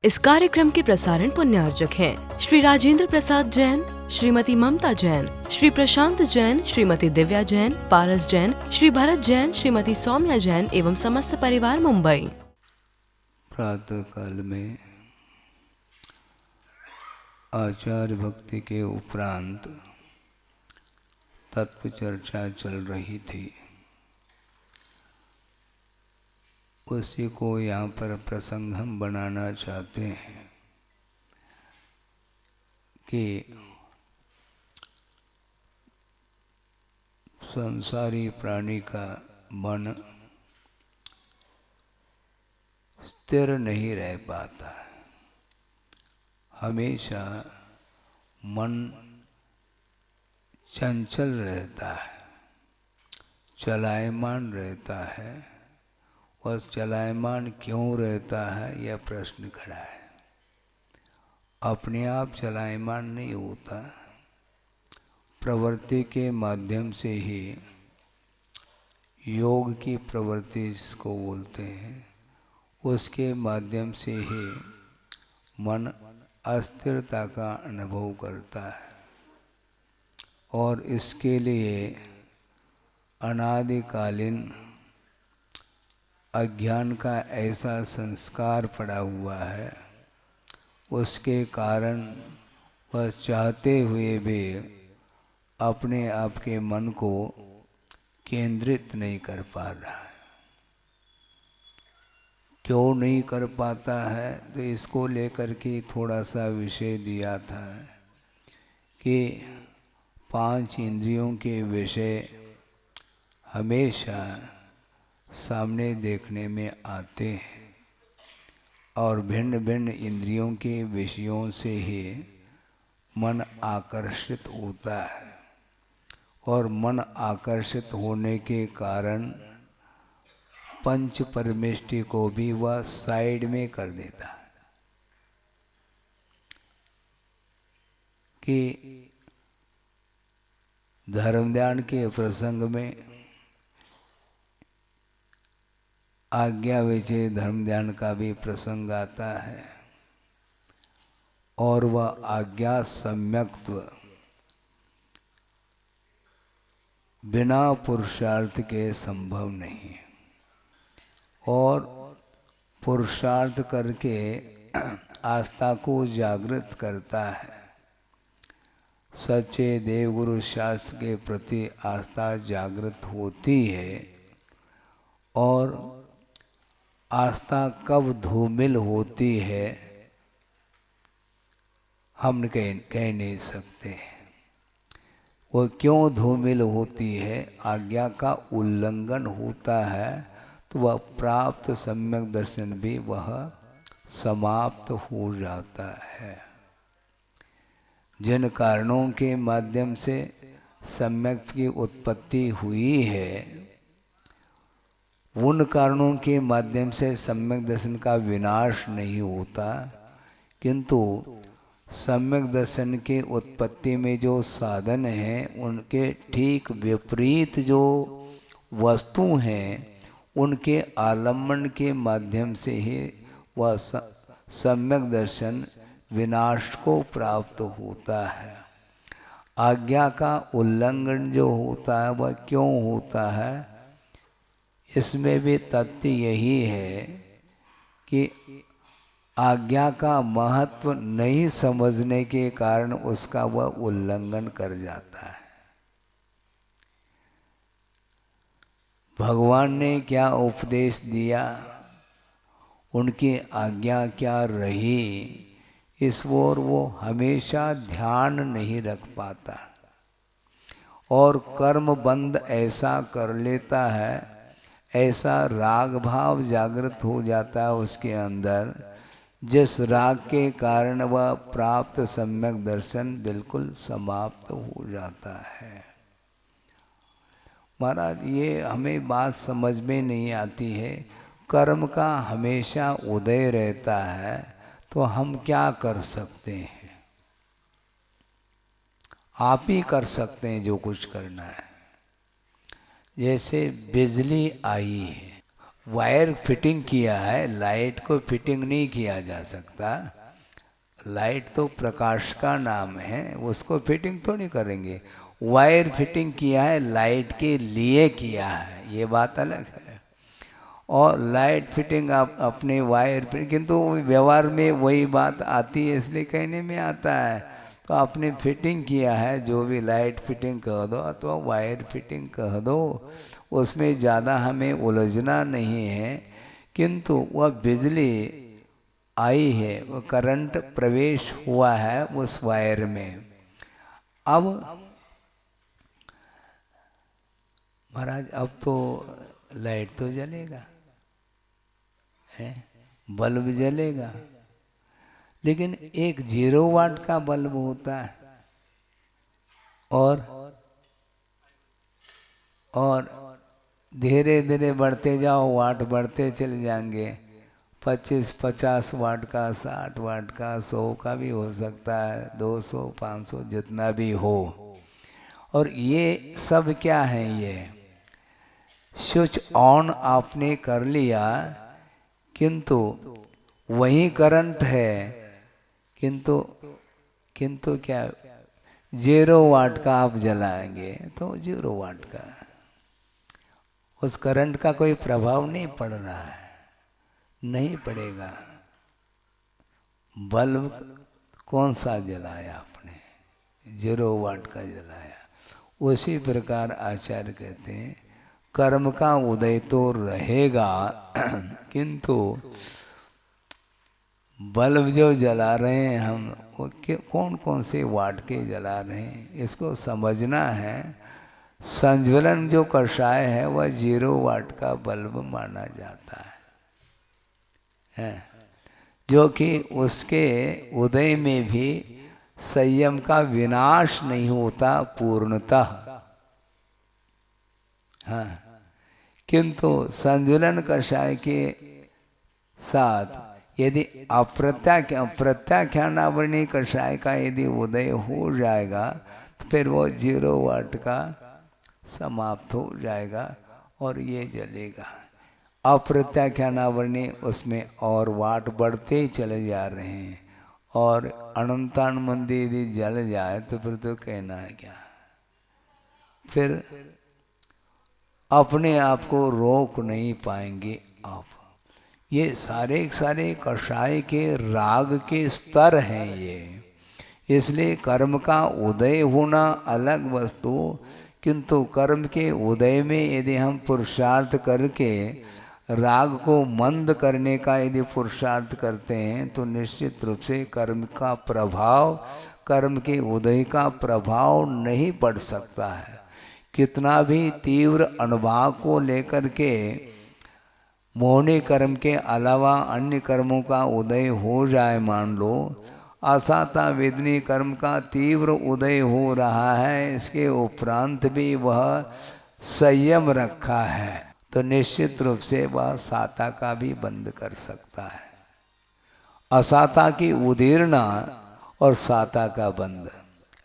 इस कार्यक्रम के प्रसारण पुण्यार्जक हैं श्री राजेंद्र प्रसाद जैन, श्रीमती ममता जैन, श्री प्रशांत जैन, श्रीमती दिव्या जैन, पारस जैन, श्री भरत जैन, श्रीमती सौम्या जैन एवं समस्त परिवार मुंबई। प्रातः काल में आचार्य भक्ति के उपरांत तत्व चर्चा चल रही थी। उसी को यहाँ पर प्रसंग हम बनाना चाहते हैं कि संसारी प्राणी का मन स्थिर नहीं रह पाता। हमेशा मन चंचल रहता है, चलायमान रहता है। वह चलायमान क्यों रहता है, यह प्रश्न खड़ा है। अपने आप चलायमान नहीं होता, प्रवृत्ति के माध्यम से ही, योग की प्रवृत्ति जिसको बोलते हैं, उसके माध्यम से ही मन अस्थिरता का अनुभव करता है। और इसके लिए अनादिकालीन अज्ञान का ऐसा संस्कार पड़ा हुआ है, उसके कारण वह चाहते हुए भी अपने आप के मन को केंद्रित नहीं कर पा रहा है। क्यों नहीं कर पाता है, तो इसको लेकर के थोड़ा सा विषय दिया था कि 5 इंद्रियों के विषय हमेशा सामने देखने में आते हैं और भिन्न भिन्न इंद्रियों के विषयों से ही मन आकर्षित होता है। और मन आकर्षित होने के कारण पंच परमेष्टि को भी वह साइड में कर देता है कि धर्म ध्यान के प्रसंग में आज्ञा विषय धर्म ध्यान का भी प्रसंग आता है और वह आज्ञा सम्यक्त्व बिना पुरुषार्थ के संभव नहीं है। और पुरुषार्थ करके आस्था को जागृत करता है। सच्चे देवगुरु शास्त्र के प्रति आस्था जागृत होती है। और आस्था कब धूमिल होती है, हम कह नहीं सकते। वो क्यों धूमिल होती है, आज्ञा का उल्लंघन होता है तो वह प्राप्त सम्यक दर्शन भी वह समाप्त हो जाता है। जिन कारणों के माध्यम से सम्यक की उत्पत्ति हुई है, उन कारणों के माध्यम से सम्यक दर्शन का विनाश नहीं होता, किंतु सम्यक दर्शन के उत्पत्ति में जो साधन हैं, उनके ठीक विपरीत जो वस्तु हैं, उनके आलम्बन के माध्यम से ही वह सम्यक दर्शन विनाश को प्राप्त होता है। आज्ञा का उल्लंघन जो होता है, वह क्यों होता है, इसमें भी तथ्य यही है कि आज्ञा का महत्व नहीं समझने के कारण उसका वह उल्लंघन कर जाता है। भगवान ने क्या उपदेश दिया, उनकी आज्ञा क्या रही, इस ओर वो हमेशा ध्यान नहीं रख पाता और कर्म बंद ऐसा कर लेता है, ऐसा राग भाव जागृत हो जाता है उसके अंदर, जिस राग के कारण वह प्राप्त सम्यक दर्शन बिल्कुल समाप्त हो जाता है। महाराज, ये हमें बात समझ में नहीं आती है। कर्म का हमेशा उदय रहता है, तो हम क्या कर सकते हैं? आप ही कर सकते हैं जो कुछ करना है। जैसे बिजली आई है वायर फिटिंग किया है, लाइट को फिटिंग नहीं किया जा सकता। लाइट तो प्रकाश का नाम है, उसको फिटिंग थोड़ी करेंगे। वायर फिटिंग किया है, लाइट के लिए किया है, ये बात अलग है। और लाइट फिटिंग आप अपने वायर फिटिंग, किंतु व्यवहार में वही बात आती है, इसलिए कहने में आता है। तो आपने फिटिंग किया है, जो भी लाइट फिटिंग कह दो अथवा वायर फिटिंग कह दो, उसमें ज़्यादा हमें उलझना नहीं है। किंतु वह बिजली आई है, वो करंट प्रवेश हुआ है उस वायर में। अब महाराज अब तो लाइट तो जलेगा है, बल्ब जलेगा, लेकिन एक 0 वाट का बल्ब होता है और धीरे धीरे बढ़ते जाओ, वाट बढ़ते चले जाएंगे। 25-50 वाट का, 60 वाट का, 100 का भी हो सकता है, 200 500 जितना भी हो। और ये सब क्या है, ये स्विच ऑन आपने कर लिया, किंतु वही करंट है, किंतु क्या 0 वाट का आप जलाएंगे तो 0 वाट का, उस करंट का कोई प्रभाव नहीं पड़ रहा है, नहीं पड़ेगा। बल्ब कौन सा जलाया आपने, 0 वाट का जलाया। उसी प्रकार आचार्य कहते हैं कर्म का उदय तो रहेगा, किंतु बल्ब जो जला रहे हैं हम, वो कौन कौन से वाट के जला रहे हैं, इसको समझना है। संज्वलन जो कषाय है वह 0 वाट का बल्ब माना जाता है, जो कि उसके उदय में भी संयम का विनाश नहीं होता पूर्णतः। हाँ, किंतु संजुलन कषाय के साथ यदि अप्रत्याख्यानावरणी कषाय का यदि उदय हो जाएगा तो फिर वो 0 वाट का समाप्त हो जाएगा और ये जलेगा। अप्रत्याख्यानावरणी उसमें और वाट बढ़ते ही चले जा रहे हैं, और अनंतान मंदिर यदि जल जाए तो फिर तो कहना है क्या, फिर अपने आप को रोक नहीं पाएंगे आप। ये सारे कषाय के राग के स्तर हैं ये, इसलिए कर्म का उदय होना अलग वस्तु, किंतु कर्म के उदय में यदि हम पुरुषार्थ करके राग को मंद करने का यदि पुरुषार्थ करते हैं तो निश्चित रूप से कर्म का प्रभाव, कर्म के उदय का प्रभाव नहीं पड़ सकता है। कितना भी तीव्र अनुभाव को लेकर के मोहनी कर्म के अलावा अन्य कर्मों का उदय हो जाए, मान लो आसाता वेदनी कर्म का तीव्र उदय हो रहा है, इसके उपरांत भी वह संयम रखा है, तो निश्चित रूप से वह साता का भी बंद कर सकता है। असाता की उदीर्णा और साता का बंद,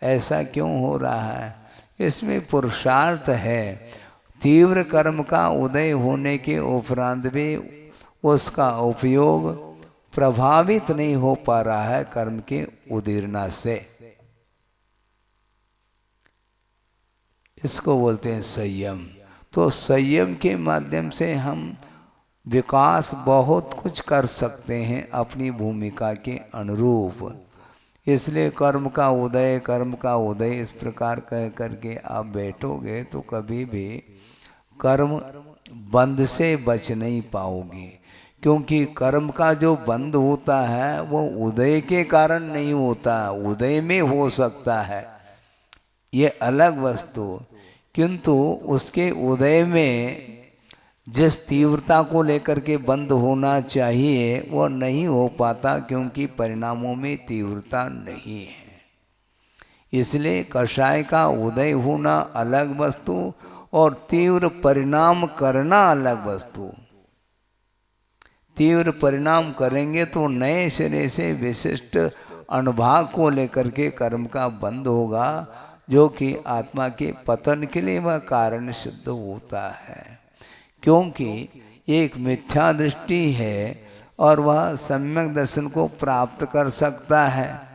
ऐसा क्यों हो रहा है? इसमें पुरुषार्थ है। तीव्र कर्म का उदय होने के उपरांत भी उसका उपयोग प्रभावित नहीं हो पा रहा है कर्म के उदीर्णा से, इसको बोलते हैं संयम। तो संयम के माध्यम से हम विकास बहुत कुछ कर सकते हैं अपनी भूमिका के अनुरूप। इसलिए कर्म का उदय इस प्रकार कह करके आप बैठोगे तो कभी भी कर्म बंध से बच नहीं पाओगे, क्योंकि कर्म का जो बंध होता है वो उदय के कारण नहीं होता, उदय में हो सकता है, ये अलग वस्तु, किंतु उसके उदय में जिस तीव्रता को लेकर के बंद होना चाहिए वो नहीं हो पाता, क्योंकि परिणामों में तीव्रता नहीं है। इसलिए कषाय का उदय होना अलग वस्तु और तीव्र परिणाम करना अलग वस्तु। तीव्र परिणाम करेंगे तो नए सिरे से विशिष्ट अनुभाग को लेकर के कर्म का बंद होगा, जो कि आत्मा के पतन के लिए वह कारण सिद्ध होता है। क्योंकि एक मिथ्या दृष्टि है और वह सम्यक दर्शन को प्राप्त कर सकता है?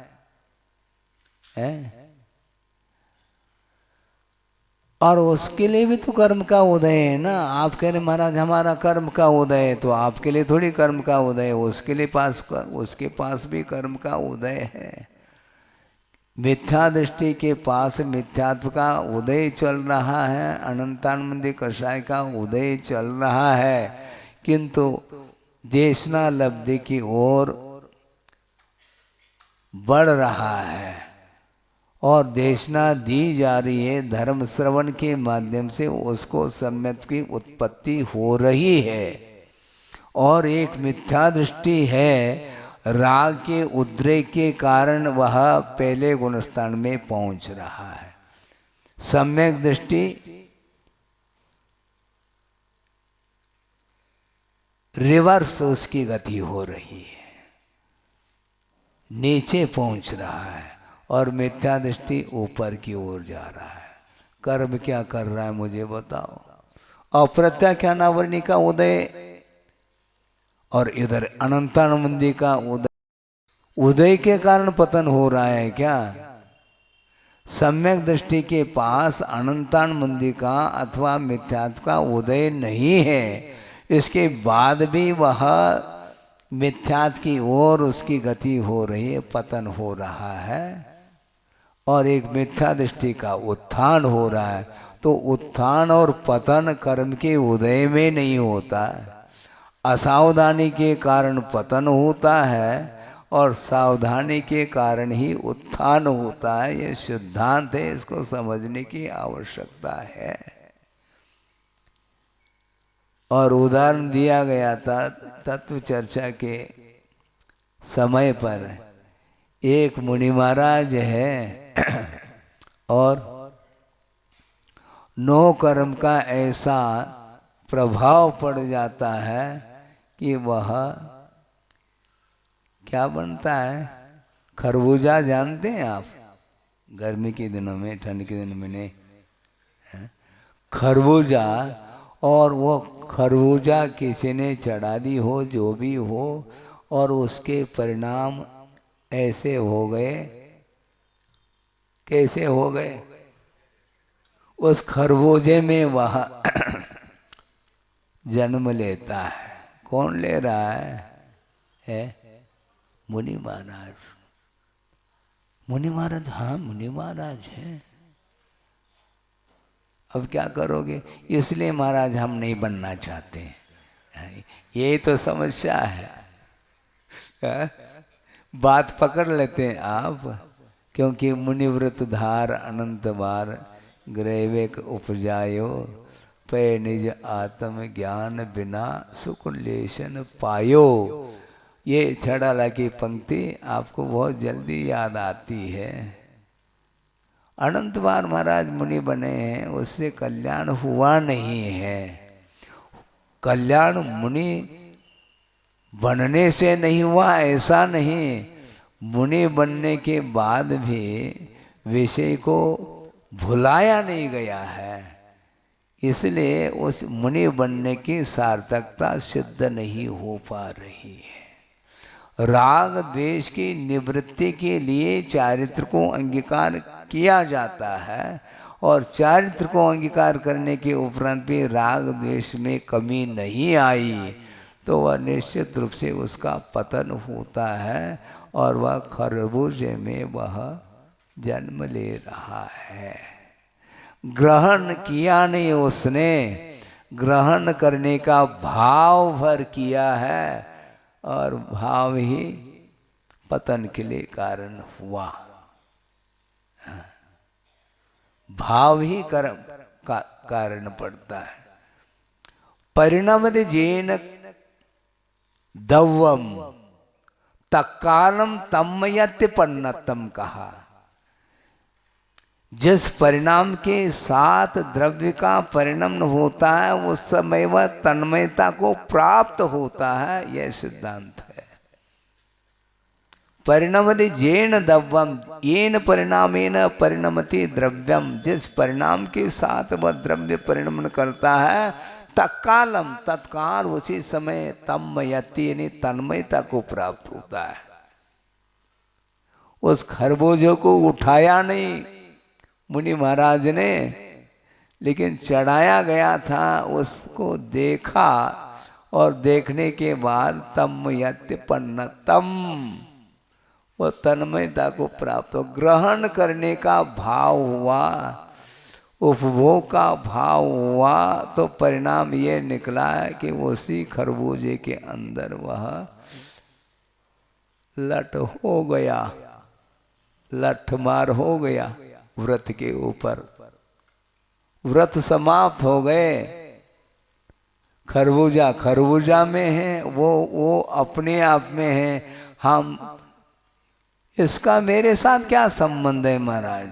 और उसके लिए भी तो कर्म का उदय है ना। आप कह रहे महाराज हमारा कर्म का उदय है, तो आपके लिए थोड़ी कर्म का उदय है, उसके पास भी कर्म का उदय है। मिथ्या दृष्टि के पास मिथ्यात्व का उदय चल रहा है, अनंतानंदी कषाय का उदय चल रहा है, किंतु देशना लब्धि की ओर बढ़ रहा है और देशना दी जा रही है। धर्म श्रवण के माध्यम से उसको सम्यक की उत्पत्ति हो रही है। और एक मिथ्या दृष्टि है, राग के उद्रेक के कारण वह पहले गुणस्थान में पहुंच रहा है। सम्यक दृष्टि रिवर्स उसकी गति हो रही है, नीचे पहुंच रहा है, और मिथ्या दृष्टि ऊपर की ओर जा रहा है। कर्म क्या कर रहा है मुझे बताओ? अप्रत्याख्यानावरणी का उदय और इधर अनंतानंदी का उदय के कारण पतन हो रहा है क्या? सम्यक दृष्टि के पास अनंतानंदी का अथवा मिथ्यात्व का उदय नहीं है, इसके बाद भी वह मिथ्यात्व की ओर उसकी गति हो रही है, पतन हो रहा है। और एक मिथ्या दृष्टि का उत्थान हो रहा है। तो उत्थान और पतन कर्म के उदय में नहीं होता, असावधानी के कारण पतन होता है और सावधानी के कारण ही उत्थान होता है। ये सिद्धांत है, इसको समझने की आवश्यकता है। और उदाहरण दिया गया था तत्व चर्चा के समय पर, एक मुनि महाराज है और 9 कर्म का ऐसा प्रभाव पड़ जाता है कि वह क्या बनता है? खरबूजा जानते हैं आप? गर्मी के दिनों में, ठंड के दिनों में नहीं, खरबूजा। और वो खरबूजा किसी ने चढ़ा दी हो, जो भी हो, और उसके परिणाम ऐसे हो गए। कैसे हो गए? उस खरबूजे में वह जन्म लेता है। कौन ले रहा है? मुनि महाराज। मुनि महाराज, हाँ मुनि महाराज है। अब क्या करोगे? इसलिए महाराज हम नहीं बनना चाहते हैं। ये तो समस्या है। बात पकड़ लेते हैं आप, क्योंकि मुनिव्रत धार अनंत बार ग्रैवेक उपजायो, पे निज आत्म ज्ञान बिना सुकुलेशन पायो। ये छड़ाला की पंक्ति आपको बहुत जल्दी याद आती है। अनंत बार महाराज मुनि बने हैं, उससे कल्याण हुआ नहीं है। कल्याण मुनि बनने से नहीं हुआ ऐसा नहीं, मुनि बनने के बाद भी विषय को भुलाया नहीं गया है, इसलिए उस मुनि बनने की सार्थकता सिद्ध नहीं हो पा रही है। राग द्वेष की निवृत्ति के लिए चारित्र को अंगीकार किया जाता है, और चारित्र को अंगीकार करने के उपरांत भी राग द्वेष में कमी नहीं आई, तो वह निश्चित रूप से उसका पतन होता है और वह खरबूजे में वह जन्म ले रहा है। ग्रहण किया नहीं उसने, ग्रहण करने का भाव भर किया है, और भाव ही पतन के लिए कारण हुआ। भाव ही कर्म का कारण पड़ता है। परिणमद जेन दव्वम तत्कालम तन्मयत्यपन्नतम कहा। जिस परिणाम के साथ द्रव्य का परिणमन होता है, उस समय वह तन्मयता को प्राप्त होता है, यह सिद्धांत है। परिणमति जेन द्रव्यम, येन परिणामेन परिणमति द्रव्यम। जिस परिणाम के साथ वह द्रव्य परिणमन करता है, तत्कालम तत्काल उसी समय तन्मयति यानी तन्मयता को प्राप्त होता है। उस खरबूजे को उठाया नहीं मुनि महाराज ने, लेकिन चढ़ाया गया था, उसको देखा और देखने के बाद तन्मयत्यपन्नतम, वो तन्मयता को प्राप्त हो, ग्रहण करने का भाव हुआ, उपभोग का भाव हुआ, तो परिणाम ये निकला कि उसी खरबूजे के अंदर वह लठ हो गया, लठमार हो गया व्रत के ऊपर, व्रत समाप्त हो गए। खरबूजा खरबूजा में है, वो अपने आप में है, हम इसका मेरे साथ क्या संबंध है महाराज,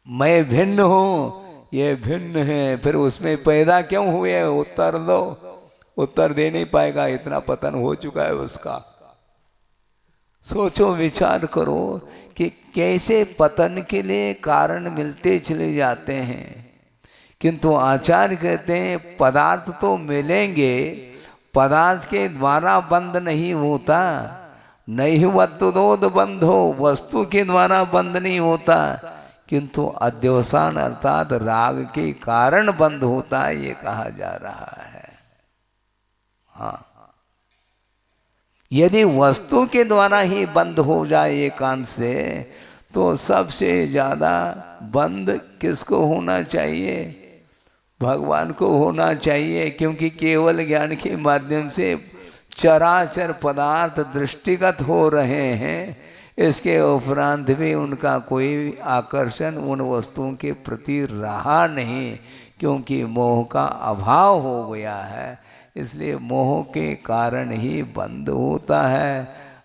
मैं भिन्न हूँ, ये भिन्न है, फिर उसमें पैदा क्यों हुए, उत्तर दो, उत्तर दे नहीं पाएगा, इतना पतन हो चुका है उसका। सोचो विचार करो कि कैसे पतन के लिए कारण मिलते चले जाते हैं, किंतु आचार्य कहते हैं पदार्थ तो मिलेंगे, पदार्थ के द्वारा बंद नहीं होता, नहीं वस्तुदोद बंधो, वस्तु के द्वारा बंद नहीं होता, किंतु अध्यवसान अर्थात राग के कारण बंद होता है, ये कहा जा रहा है। हाँ, यदि वस्तु के द्वारा ही बंद हो जाए एकांत से, तो सबसे ज्यादा बंद किसको होना चाहिए, भगवान को होना चाहिए, क्योंकि केवल ज्ञान के माध्यम से चराचर पदार्थ दृष्टिगत हो रहे हैं, इसके उपरांत भी उनका कोई आकर्षण उन वस्तुओं के प्रति रहा नहीं, क्योंकि मोह का अभाव हो गया है, इसलिए मोह के कारण ही बंद होता है,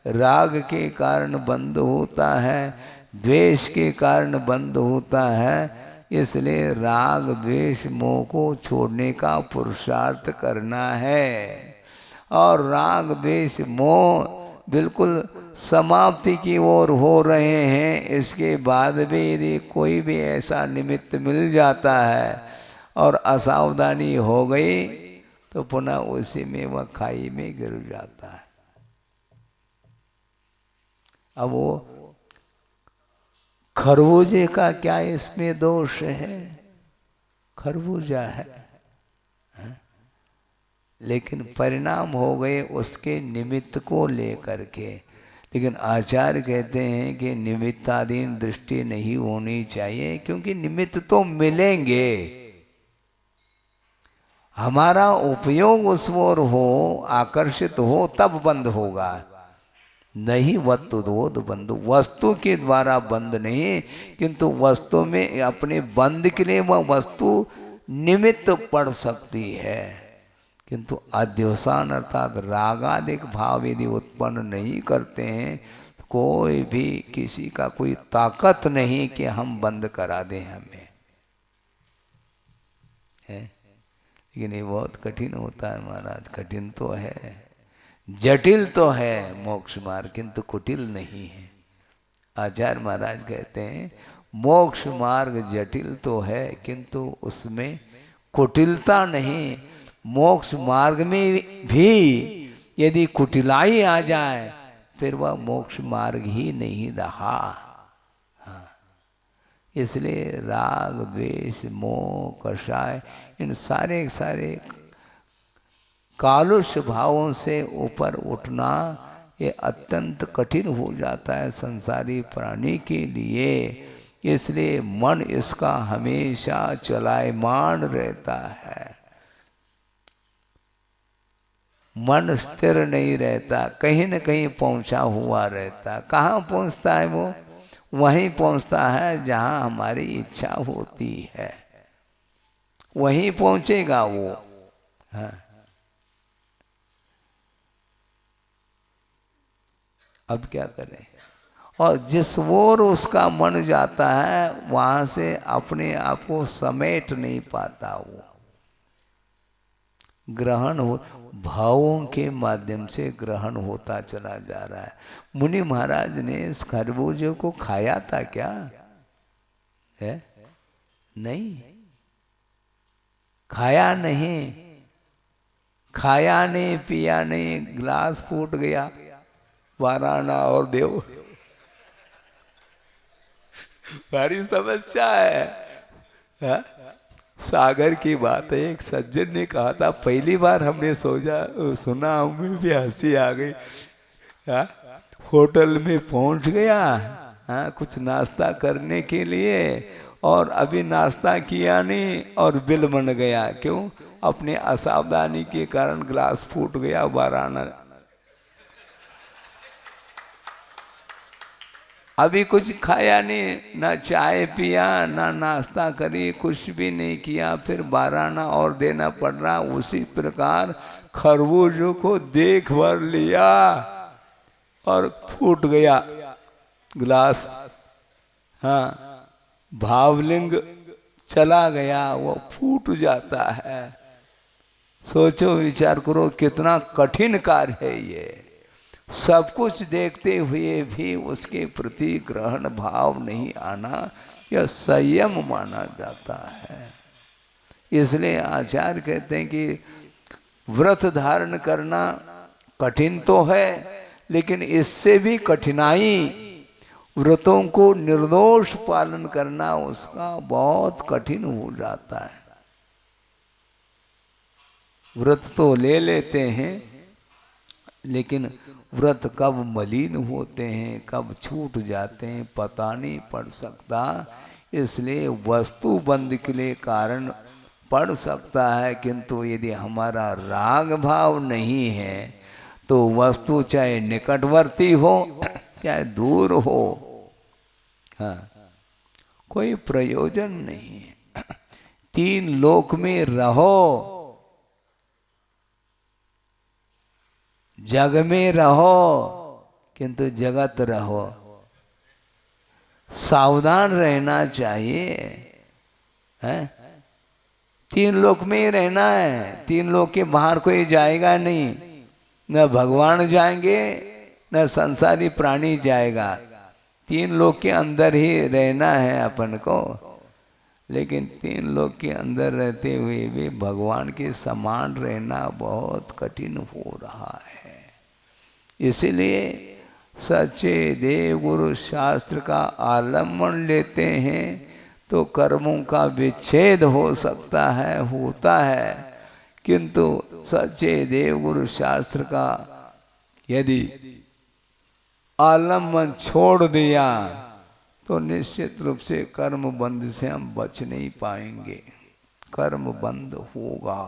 राग के कारण बंद होता है, द्वेष के कारण बंद होता है। इसलिए राग द्वेष मोह को छोड़ने का पुरुषार्थ करना है, और राग द्वेष मोह बिल्कुल समाप्ति की ओर हो रहे हैं। इसके बाद भी यदि कोई भी ऐसा निमित्त मिल जाता है और असावधानी हो गई, तो पुनः उसी में वह खाई में गिर जाता है। अब वो खरबूजे का क्या इसमें दोष है, खरबूजा है, लेकिन परिणाम हो गए उसके निमित्त को लेकर के। लेकिन आचार्य कहते हैं कि निमित्ताधीन दृष्टि नहीं होनी चाहिए, क्योंकि निमित्त तो मिलेंगे, हमारा उपयोग उस ओर हो, आकर्षित हो, तब बंद होगा, नहीं वस्तुदोद बंद, वस्तु के द्वारा बंद नहीं, किंतु वस्तु में अपने बंद के लिए वह वस्तु निमित्त पड़ सकती है, किंतु अध्यवसान अर्थात रागादिक भाव यदि उत्पन्न नहीं करते हैं, तो कोई भी किसी का कोई ताकत नहीं कि हम बंद करा दें हमें, है? लेकिन ये बहुत कठिन होता है महाराज, कठिन तो है, जटिल तो है मोक्ष मार्ग, किंतु कुटिल नहीं है। आचार्य महाराज कहते हैं मोक्ष मार्ग जटिल तो है, किंतु उसमें कुटिलता नहीं। मोक्ष मार्ग में भी यदि कुटिलाई आ जाए, फिर वह मोक्ष मार्ग ही नहीं रहा। हाँ, इसलिए राग द्वेष मोह कषाय, इन सारे सारे कालुष भावों से ऊपर उठना ये अत्यंत कठिन हो जाता है संसारी प्राणी के लिए। इसलिए मन इसका हमेशा चलायमान रहता है, मन स्थिर नहीं रहता, कहीं न कहीं पहुंचा हुआ रहता। कहाँ पहुंचता है वो, वहीं पहुंचता है जहाँ हमारी इच्छा होती है, वहीं पहुंचेगा वो। हाँ, अब क्या करें, और जिस ओर उसका मन जाता है वहां से अपने आप को समेट नहीं पाता, वो ग्रहण हो, भावों के माध्यम से ग्रहण होता चला जा रहा है। मुनि महाराज ने इस खरबूजे को खाया था क्या, है? नहीं खाया नहीं, खाया नहीं पिया नहीं, गिलास फूट गया, 12 आना और देव। भारी समस्या है? सागर की बात है। एक सज्जन ने कहा था, पहली बार हमने सुना, हमें भी हंसी आ गई। होटल में पहुंच गया, कुछ नाश्ता करने के लिए, और अभी नाश्ता किया नहीं और बिल बन गया। क्यों? अपने असावधानी के कारण गिलास फूट गया, 12 आना। अभी कुछ खाया नहीं, ना चाय पिया, ना नाश्ता करी, कुछ भी नहीं किया, फिर 12 आना और देना पड़ रहा। उसी प्रकार खरबूजों को देख भर लिया और फूट गया गिलास। हाँ, भावलिंग चला गया, वो फूट जाता है। सोचो, विचार करो, कितना कठिन कार्य है ये। सब कुछ देखते हुए भी उसके प्रति ग्रहण भाव नहीं आना, यह संयम माना जाता है। इसलिए आचार्य कहते हैं कि व्रत धारण करना कठिन तो है, लेकिन इससे भी कठिनाई, व्रतों को निर्दोष पालन करना, उसका बहुत कठिन हो जाता है। व्रत तो ले लेते हैं, लेकिन व्रत कब मलिन होते हैं, कब छूट जाते हैं, पता नहीं पड़ सकता। इसलिए वस्तु बंध के लिए कारण पड़ सकता है, किंतु यदि हमारा राग भाव नहीं है तो वस्तु चाहे निकटवर्ती हो चाहे दूर हो, हाँ, कोई प्रयोजन नहीं है। 3 लोक में रहो, जग में रहो, किंतु जगत रहो। सावधान रहना चाहिए, है? 3 लोक में ही रहना है। 3 लोक के बाहर कोई जाएगा नहीं, न भगवान जाएंगे न संसारी प्राणी जाएगा। 3 लोक के अंदर ही रहना है अपन को। लेकिन 3 लोक के अंदर रहते हुए भी भगवान के समान रहना बहुत कठिन हो रहा है। इसीलिए सच्चे देव गुरु शास्त्र का आलम्बन लेते हैं तो कर्मों का विच्छेद हो सकता है, होता है। किंतु सच्चे देव गुरु शास्त्र का यदि आलम्बन छोड़ दिया तो निश्चित रूप से कर्म बंध से हम बच नहीं पाएंगे। कर्म बंद होगा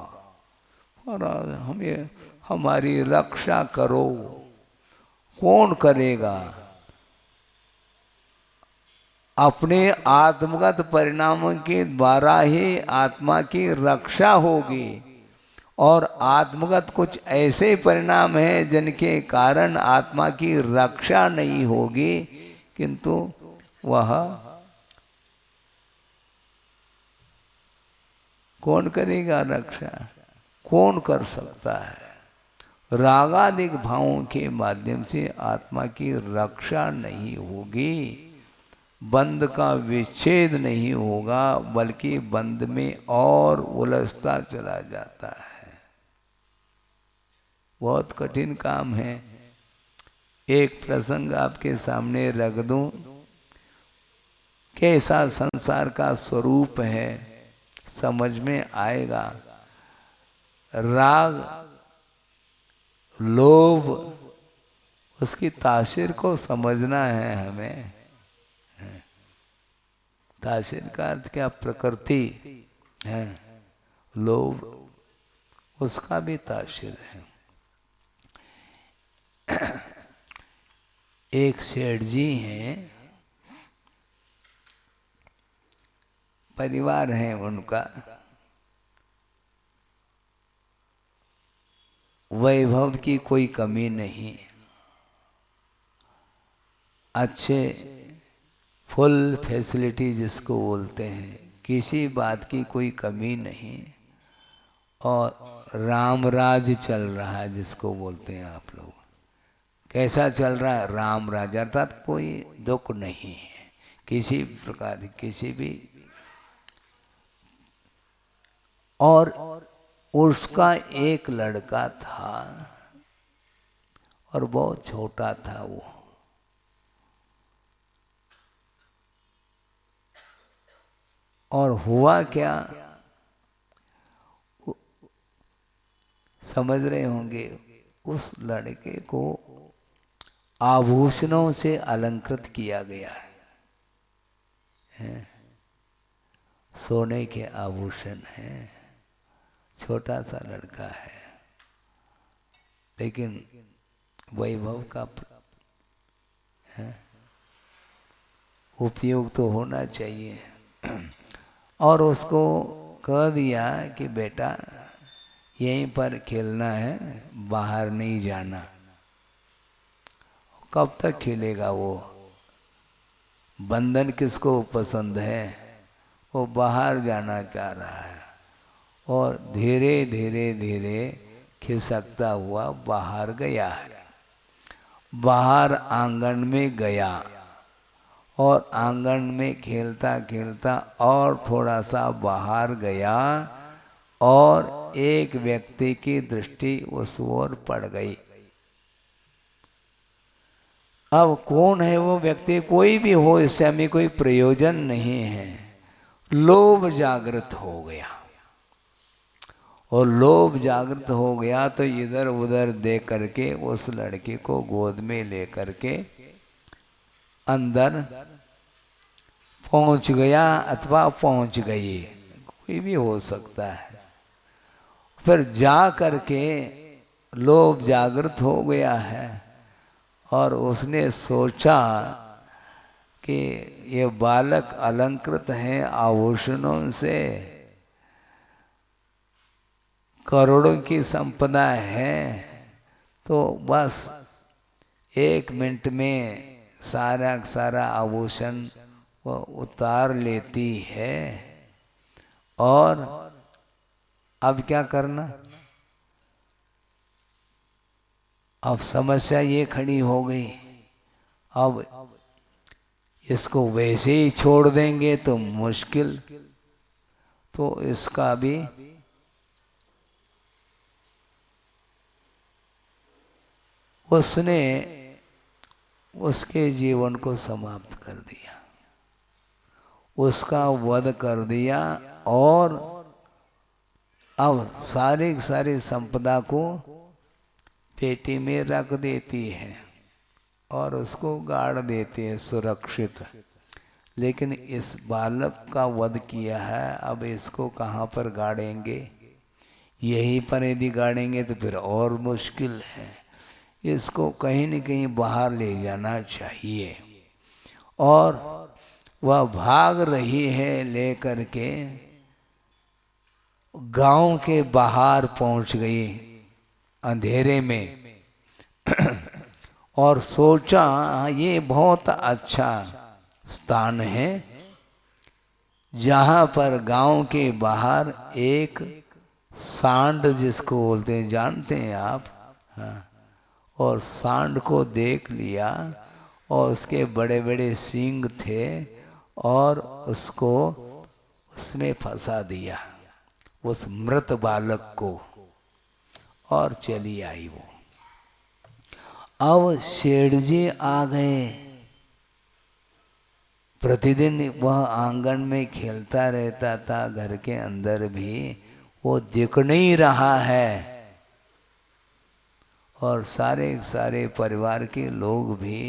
और हमें हमारी रक्षा करो। कौन करेगा? अपने आत्मगत परिणामों के द्वारा ही आत्मा की रक्षा होगी। और आत्मगत कुछ ऐसे परिणाम हैं जिनके कारण आत्मा की रक्षा नहीं होगी, किंतु वह कौन करेगा रक्षा? कौन कर सकता है? रागादिक भावों के माध्यम से आत्मा की रक्षा नहीं होगी, बंध का विच्छेद नहीं होगा, बल्कि बंध में और उलझता चला जाता है। बहुत कठिन काम है। एक प्रसंग आपके सामने रख दूं, कैसा संसार का स्वरूप है, समझ में आएगा। राग, लोभ, उसकी तासीर को समझना है हमें। तासीर का अर्थ क्या? प्रकृति है। लोभ, उसका भी तासीर है। एक सेठ जी हैं, परिवार है उनका, वैभव की कोई कमी नहीं, अच्छे फुल फैसिलिटी जिसको बोलते हैं, किसी बात की कोई कमी नहीं, और रामराज चल रहा है जिसको बोलते हैं आप लोग। कैसा चल रहा है? रामराज, अर्थात कोई दुख नहीं है किसी प्रकार, किसी भी। और उसका एक लड़का था और बहुत छोटा था वो। और हुआ क्या, समझ रहे होंगे, उस लड़के को आभूषणों से अलंकृत किया गया है। सोने के आभूषण हैं, छोटा सा लड़का है, लेकिन वैभव का उपयोग तो होना चाहिए। और उसको कह दिया कि बेटा यहीं पर खेलना है, बाहर नहीं जाना। कब तक खेलेगा वो? बंधन किसको पसंद है? वो बाहर जाना चाह रहा है। और धीरे धीरे धीरे खिसकता हुआ बाहर गया है। बाहर आंगन में गया और आंगन में खेलता खेलता और थोड़ा सा बाहर गया और एक व्यक्ति की दृष्टि उस ओर पड़ गई। अब कौन है वो व्यक्ति? कोई भी हो, इससे हमें कोई प्रयोजन नहीं है। लोभ जागृत हो गया, और लोभ जागृत हो गया तो इधर उधर देख करके उस लड़के को गोद में ले करके अंदर पहुंच गया अथवा पहुंच गई, कोई भी हो सकता है। फिर जा करके लोभ जागृत हो गया है और उसने सोचा कि ये बालक अलंकृत हैं आभूषणों से, करोड़ों की संपदा है, तो बस 1 मिनट में सारा आभूषण वो उतार लेती है। और अब क्या करना? अब समस्या ये खड़ी हो गई, अब इसको वैसे ही छोड़ देंगे तो मुश्किल, तो इसका भी उसने उसके जीवन को समाप्त कर दिया, उसका वध कर दिया। और अब सारी संपदा को पेटी में रख देती है और उसको गाड़ देती है सुरक्षित। लेकिन इस बालक का वध किया है, अब इसको कहाँ पर गाड़ेंगे? यहीं पर यदि गाड़ेंगे तो फिर और मुश्किल है। इसको कहीं न कहीं बाहर ले जाना चाहिए। और वह भाग रही है लेकर के, गांव के बाहर पहुंच गई अंधेरे में और सोचा ये बहुत अच्छा स्थान है, जहां पर गांव के बाहर एक सांड, जिसको बोलते हैं, जानते हैं आप? हाँ। और सांड को देख लिया और उसके बड़े बड़े सींग थे और उसको उसमें फंसा दिया, उस मृत बालक को, और चली आई वो। अब शेठ जी आ गए। प्रतिदिन वह आंगन में खेलता रहता था, घर के अंदर भी वो दिख नहीं रहा है। और सारे परिवार के लोग भी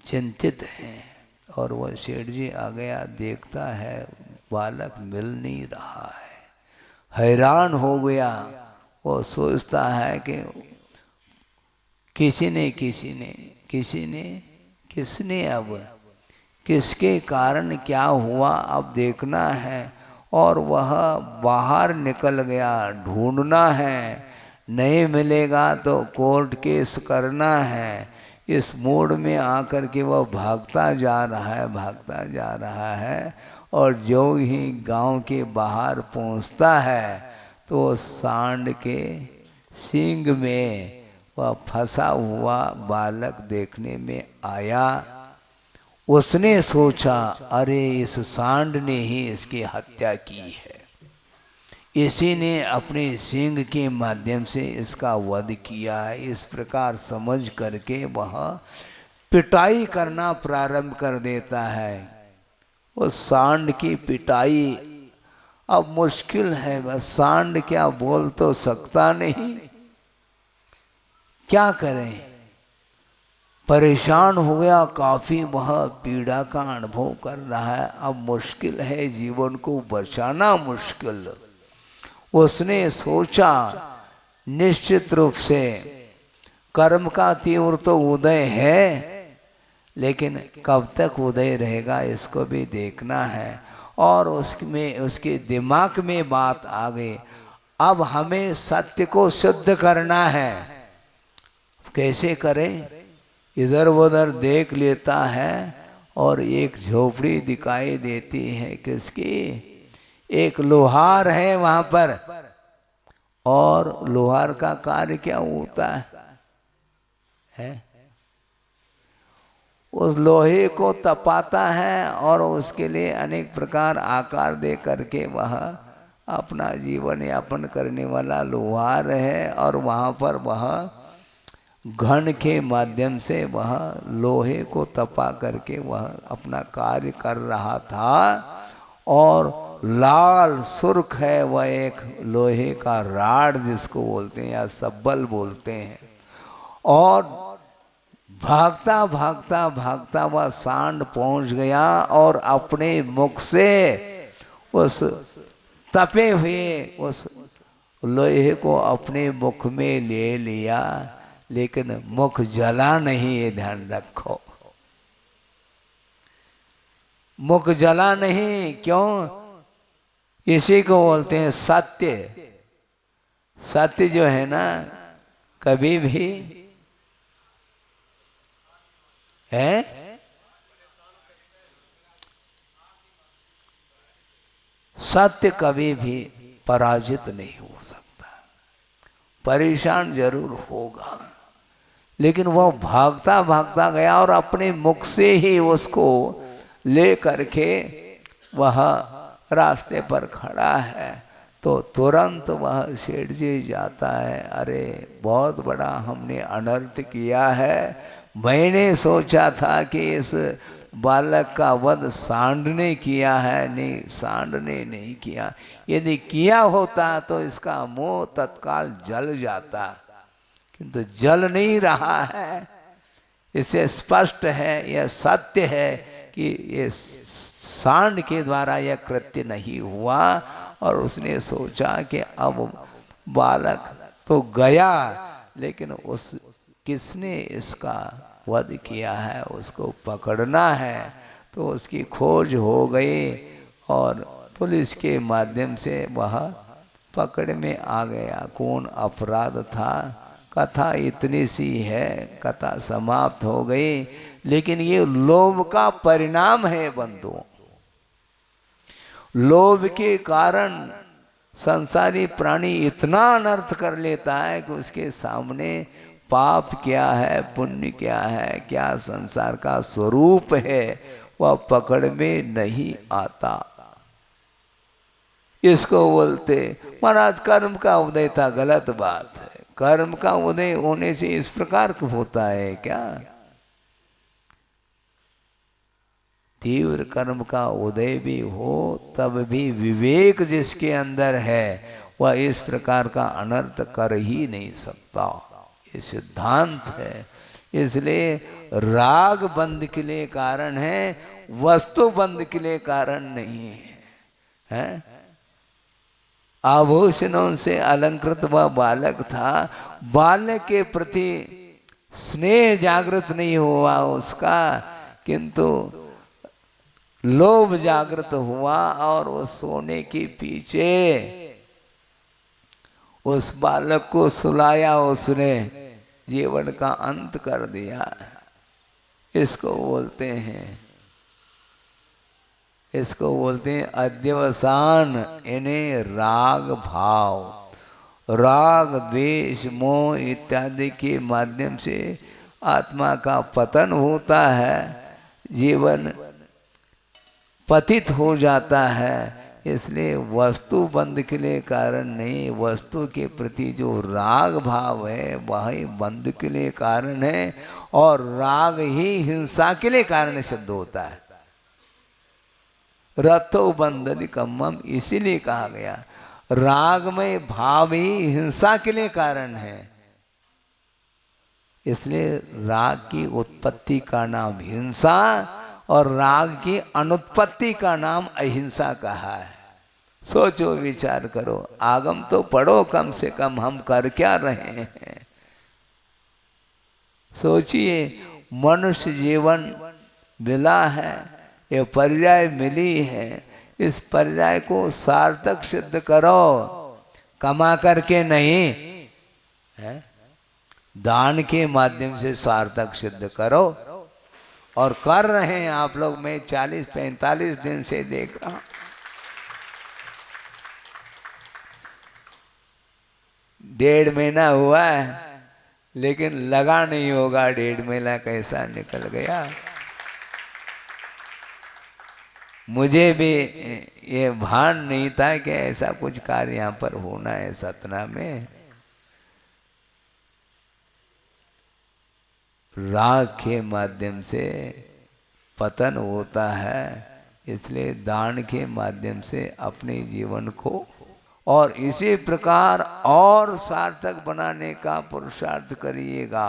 चिंतित हैं। और वह सेठ जी आ गया, देखता है बालक मिल नहीं रहा है, हैरान हो गया। वो सोचता है कि किसने अब किसके कारण क्या हुआ, अब देखना है। और वह बाहर निकल गया, ढूंढना है, नहीं मिलेगा तो कोर्ट केस करना है। इस मूड में आकर के वह भागता जा रहा है। और जो ही गांव के बाहर पहुंचता है तो सांड के सींग में वह फंसा हुआ बालक देखने में आया। उसने सोचा, अरे इस सांड ने ही इसकी हत्या की है, इसी ने अपने सिंह के माध्यम से इसका वध किया है। इस प्रकार समझ करके वह पिटाई करना प्रारंभ कर देता है। वो सांड की पिटाई अब मुश्किल है, बस सांड क्या बोल तो सकता नहीं, क्या करें, परेशान हो गया, काफी वह पीड़ा का अनुभव कर रहा है। अब मुश्किल है, जीवन को बचाना मुश्किल। उसने सोचा निश्चित रूप से कर्म का तीव्र तो उदय है, लेकिन कब तक उदय रहेगा इसको भी देखना है। और उसमें उसके दिमाग में बात आ गई, अब हमें सत्य को शुद्ध करना है। कैसे करें? इधर उधर देख लेता है और एक झोपड़ी दिखाई देती है, किसकी? एक लोहार है वहां पर। और लोहार का कार्य क्या होता है? उस लोहे को तपाता है और उसके लिए अनेक प्रकार आकार दे करके वह अपना जीवन यापन करने वाला लोहार है। और वहाँ पर वह घन के माध्यम से वह लोहे को तपा करके वह अपना कार्य कर रहा था। और लाल सुर्ख है वह एक लोहे का राड जिसको बोलते हैं या सब्बल बोलते हैं। और भागता भागता भागता वह सांड पहुंच गया और अपने मुख से उस तपे हुए उस लोहे को अपने मुख में ले लिया, लेकिन मुख जला नहीं, ये ध्यान रखो, मुख जला नहीं। क्यों? इसी को बोलते हैं सत्य। सत्य जो है ना, कभी भी है सत्य कभी भी पराजित नहीं हो सकता। परेशान जरूर होगा, लेकिन वह भागता भागता गया और अपने मुख से ही उसको ले करके वह रास्ते पर खड़ा है। तो तुरंत वह सेठ जी जाता है, अरे बहुत बड़ा हमने अनर्थ किया है। मैंने सोचा था कि इस बालक का वध सांड ने किया है, नहीं, सांड ने नहीं किया। यदि किया होता तो इसका मुंह तत्काल जल जाता, किंतु जल नहीं रहा है। इससे स्पष्ट है, यह सत्य है कि ये सांड के द्वारा यह कृत्य नहीं हुआ। और उसने सोचा कि अब बालक तो गया, लेकिन उस किसने इसका वध किया है उसको पकड़ना है। तो उसकी खोज हो गई और पुलिस के माध्यम से वह पकड़ में आ गया। कौन अपराध था? कथा इतनी सी है, कथा समाप्त हो गई। लेकिन ये लोभ का परिणाम है बंधुओं। लोभ के कारण संसारी प्राणी इतना अनर्थ कर लेता है कि उसके सामने पाप क्या है, पुण्य क्या है, क्या संसार का स्वरूप है, वह पकड़ में नहीं आता। इसको बोलते महाराज कर्म का उदय था, गलत बात है। कर्म का उदय होने से इस प्रकार होता है क्या? तीव्र कर्म का उदय भी हो तब भी विवेक जिसके अंदर है वह इस प्रकार का अनर्थ कर ही नहीं सकता। ये सिद्धांत है। इसलिए राग बंध के लिए कारण है, वस्तु बंध के लिए कारण नहीं है। आभूषणों से अलंकृत वह बालक था, बालक के प्रति स्नेह जागृत नहीं हुआ उसका, किंतु लोभ जागृत हुआ और वो सोने के पीछे उस बालक को सुलाया, उसने जीवन का अंत कर दिया। इसको बोलते हैं अध्यवसान, इन्हें राग भाव, राग द्वेष मोह इत्यादि के माध्यम से आत्मा का पतन होता है, जीवन पतित हो जाता है। इसलिए वस्तु बंध के लिए कारण नहीं, वस्तु के प्रति जो राग भाव है वही बंध के लिए कारण है, और राग ही हिंसा के लिए कारण सिद्ध होता है। रथो बंधन कम्मम, इसीलिए कहा गया राग में भाव ही हिंसा के लिए कारण है। इसलिए राग की उत्पत्ति का नाम हिंसा और राग की अनुत्पत्ति का नाम अहिंसा कहा है। सोचो विचार करो, आगम तो पढ़ो कम से कम, हम कर क्या रहे हैं। सोचिए, मनुष्य जीवन मिला है, ये पर्याय मिली है, इस पर्याय को सार्थक सिद्ध करो, कमा करके नहीं है, दान के माध्यम से सार्थक सिद्ध करो। और कर रहे हैं आप लोग, मैं 40-45 दिन से देख रहा हूं। डेढ़ महीना हुआ है, लेकिन लगा नहीं होगा डेढ़ महीना कैसा निकल गया। मुझे भी ये भान नहीं था कि ऐसा कुछ कार्य यहाँ पर होना है सतना में। राग के माध्यम से पतन होता है, इसलिए दान के माध्यम से अपने जीवन को और इसी प्रकार और सार्थक बनाने का पुरुषार्थ करिएगा।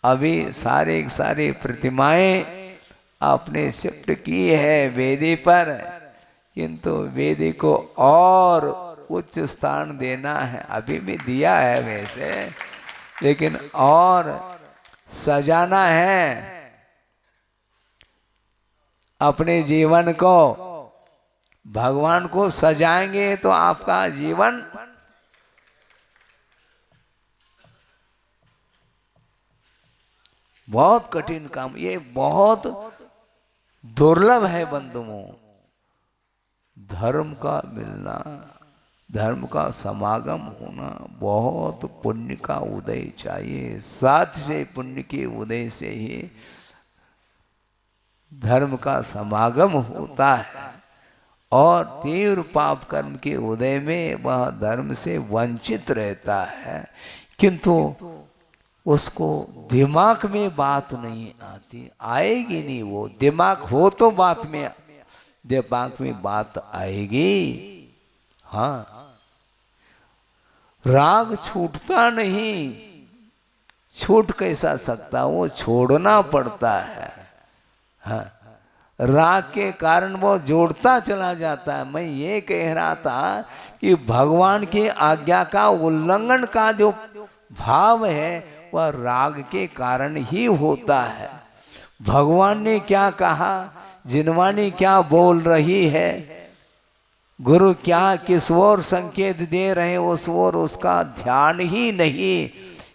अभी सारी प्रतिमाएं आपने शिफ्ट की है वेदी पर, किंतु वेदी को और उच्च स्थान देना है। अभी भी दिया है वैसे, लेकिन और सजाना है अपने जीवन को। भगवान को सजाएंगे तो आपका जीवन बहुत कठिन काम, ये बहुत दुर्लभ है बंधुओं। धर्म का मिलना, धर्म का समागम होना, बहुत पुण्य का उदय चाहिए। साथ से पुण्य के उदय से ही धर्म का समागम होता है, और तीव्र पाप कर्म के उदय में वह धर्म से वंचित रहता है, किंतु उसको दिमाग में बात नहीं आती, आएगी नहीं। वो दिमाग हो तो दिमाग में बात आएगी। हाँ, राग छूटता नहीं, छूट कैसा सकता, वो छोड़ना पड़ता है। हाँ, राग के कारण वो जोड़ता चला जाता है। मैं ये कह रहा था कि भगवान की आज्ञा का उल्लंघन का जो भाव है वह राग के कारण ही होता है। भगवान ने क्या कहा, जिनवानी क्या बोल रही है, गुरु क्या किस ओर संकेत दे रहे हैं, उस ओर उसका ध्यान ही नहीं।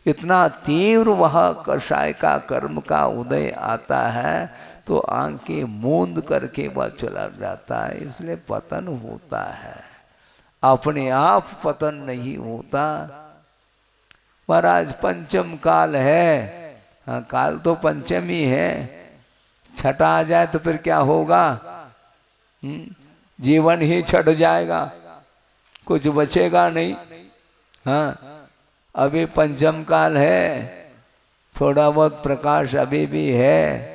इतना तीव्र वह कषाय का कर्म का उदय आता है तो आंखें मूंद करके वह चला जाता है, इसलिए पतन होता है। अपने आप पतन नहीं होता। महाराज पंचम काल है, हाँ काल तो पंचम ही है, छठा आ जाए तो फिर क्या होगा, जीवन ही छट जाएगा, कुछ बचेगा नहीं। हाँ, अभी पंचम काल है, थोड़ा बहुत प्रकाश अभी भी है।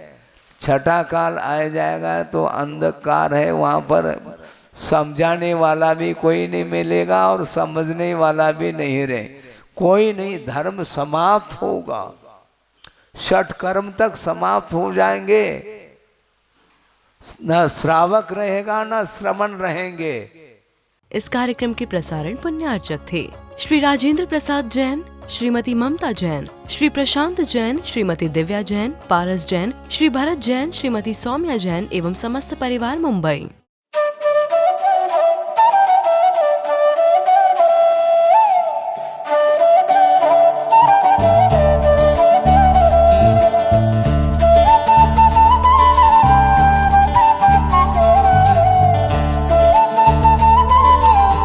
छठा काल आ जाएगा तो अंधकार है, वहाँ पर समझाने वाला भी कोई नहीं मिलेगा और समझने वाला भी नहीं रहे, कोई नहीं। धर्म समाप्त होगा, षट कर्म तक समाप्त हो जाएंगे, न श्रावक रहेगा न श्रमण रहेंगे। इस कार्यक्रम के प्रसारण पुण्यार्चक थे श्री राजेंद्र प्रसाद जैन, श्रीमती ममता जैन, श्री प्रशांत जैन, श्रीमती दिव्या जैन, पारस जैन, श्री भरत जैन, श्रीमती सौम्या जैन एवं समस्त परिवार मुंबई।